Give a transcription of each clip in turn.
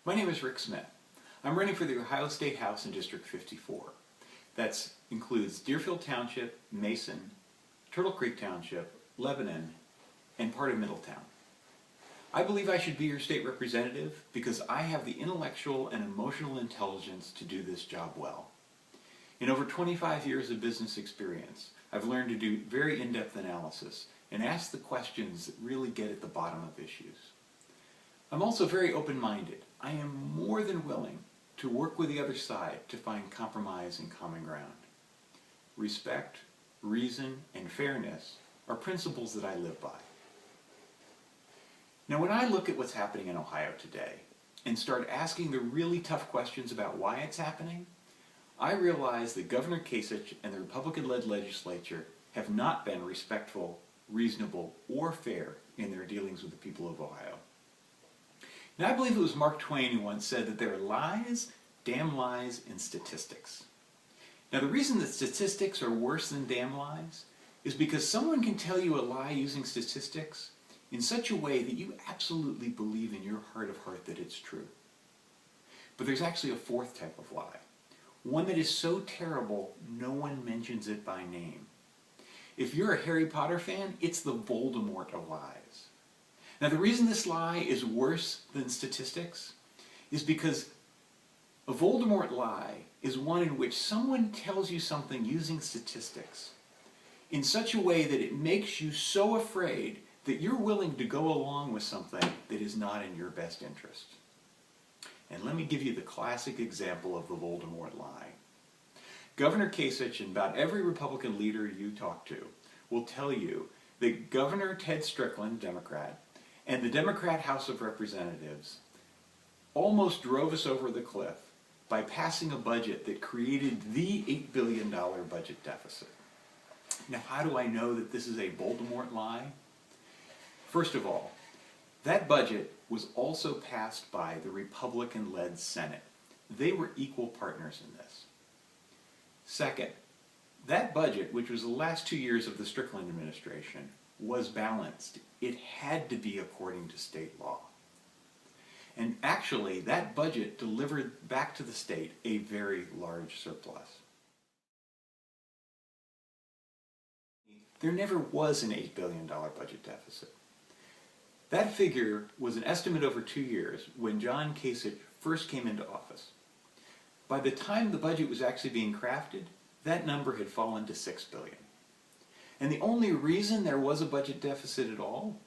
My name is Rick Smith. I'm running for the Ohio State House in District 54. That includes Deerfield Township, Mason, Turtle Creek Township, Lebanon, and part of Middletown. I believe I should be your state representative because I have the intellectual and emotional intelligence to do this job well. In over 25 years of business experience, I've learned to do very in-depth analysis and ask the questions that really get at the bottom of issues. I'm also very open-minded. I am more than willing to work with the other side to find compromise and common ground. Respect, reason, and fairness are principles that I live by. Now, when I look at what's happening in Ohio today and start asking the really tough questions about why it's happening, I realize that Governor Kasich and the Republican-led legislature have not been respectful, reasonable, or fair in their dealings with the people of Ohio. Now, I believe it was Mark Twain who once said that there are lies, damn lies, and statistics. Now, the reason that statistics are worse than damn lies is because someone can tell you a lie using statistics in such a way that you absolutely believe in your heart of heart that it's true. But there's actually a fourth type of lie, one that is so terrible no one mentions it by name. If you're a Harry Potter fan, it's the Voldemort of lies. Now, the reason this lie is worse than statistics is because a Voldemort lie is one in which someone tells you something using statistics in such a way that it makes you so afraid that you're willing to go along with something that is not in your best interest. And let me give you the classic example of the Voldemort lie. Governor Kasich and about every Republican leader you talk to will tell you that Governor Ted Strickland, Democrat, and the Democrat House of Representatives almost drove us over the cliff by passing a budget that created the $8 billion budget deficit. Now, how do I know that this is a Voldemort lie? First of all, that budget was also passed by the Republican-led Senate. They were equal partners in this. Second, that budget, which was the last 2 years of the Strickland administration, was balanced. It had to be according to state law. And actually, that budget delivered back to the state a very large surplus. There never was an $8 billion budget deficit. That figure was an estimate over 2 years when John Kasich first came into office. By the time the budget was actually being crafted, that number had fallen to $6 billion. And the only reason there was a budget deficit at all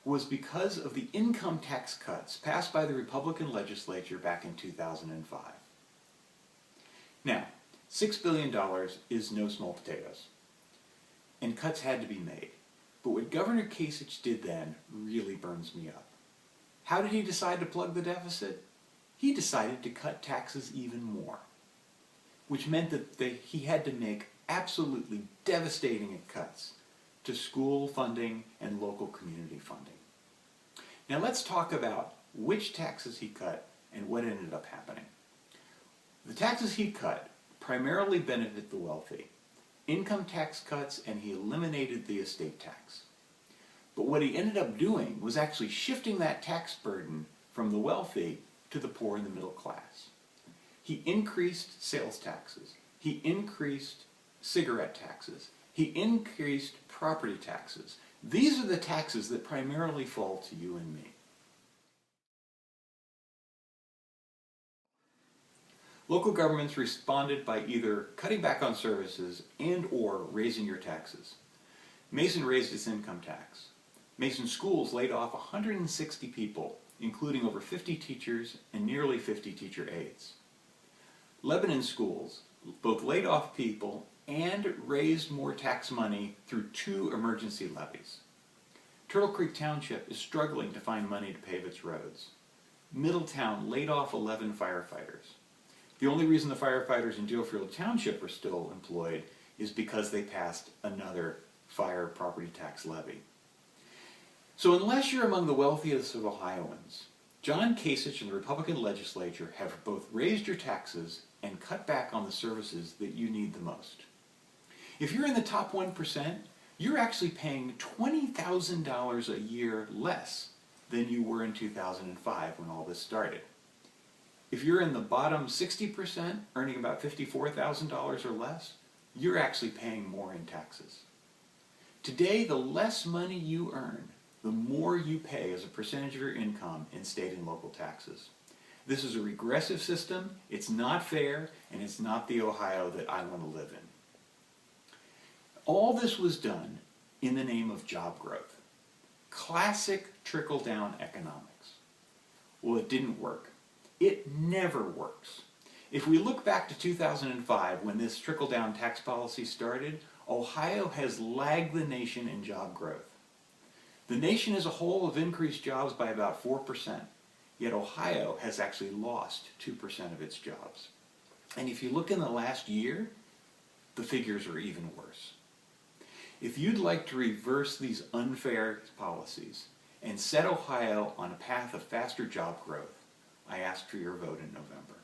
was because of the income tax cuts passed by the Republican legislature back in 2005. Now, $6 billion is no small potatoes, and cuts had to be made. But what Governor Kasich did then really burns me up. How did he decide to plug the deficit? He decided to cut taxes even more, which meant that he had to make absolutely devastating cuts to school funding and local community funding. Now let's talk about which taxes he cut and what ended up happening. The taxes he cut primarily benefit the wealthy. Income tax cuts, and he eliminated the estate tax. But what he ended up doing was actually shifting that tax burden from the wealthy to the poor and the middle class. He increased sales taxes. He increased cigarette taxes. He increased property taxes. These are the taxes that primarily fall to you and me. Local governments responded by either cutting back on services and or raising your taxes. Mason raised its income tax. Mason schools laid off 160 people, including over 50 teachers and nearly 50 teacher aides. Lebanon schools both laid off people and raised more tax money through 2 emergency levies. Turtle Creek Township is struggling to find money to pave its roads. Middletown laid off 11 firefighters. The only reason the firefighters in Deerfield Township are still employed is because they passed another fire property tax levy. So unless you're among the wealthiest of Ohioans, John Kasich and the Republican legislature have both raised your taxes and cut back on the services that you need the most. If you're in the top 1%, you're actually paying $20,000 a year less than you were in 2005 when all this started. If you're in the bottom 60%, earning about $54,000 or less, you're actually paying more in taxes. Today, the less money you earn, the more you pay as a percentage of your income in state and local taxes. This is a regressive system, it's not fair, and it's not the Ohio that I want to live in. All this was done in the name of job growth. Classic trickle-down economics. Well, it didn't work. It never works. If we look back to 2005, when this trickle-down tax policy started, Ohio has lagged the nation in job growth. The nation as a whole have increased jobs by about 4%, yet Ohio has actually lost 2% of its jobs. And if you look in the last year, the figures are even worse. If you'd like to reverse these unfair policies and set Ohio on a path of faster job growth, I ask for your vote in November.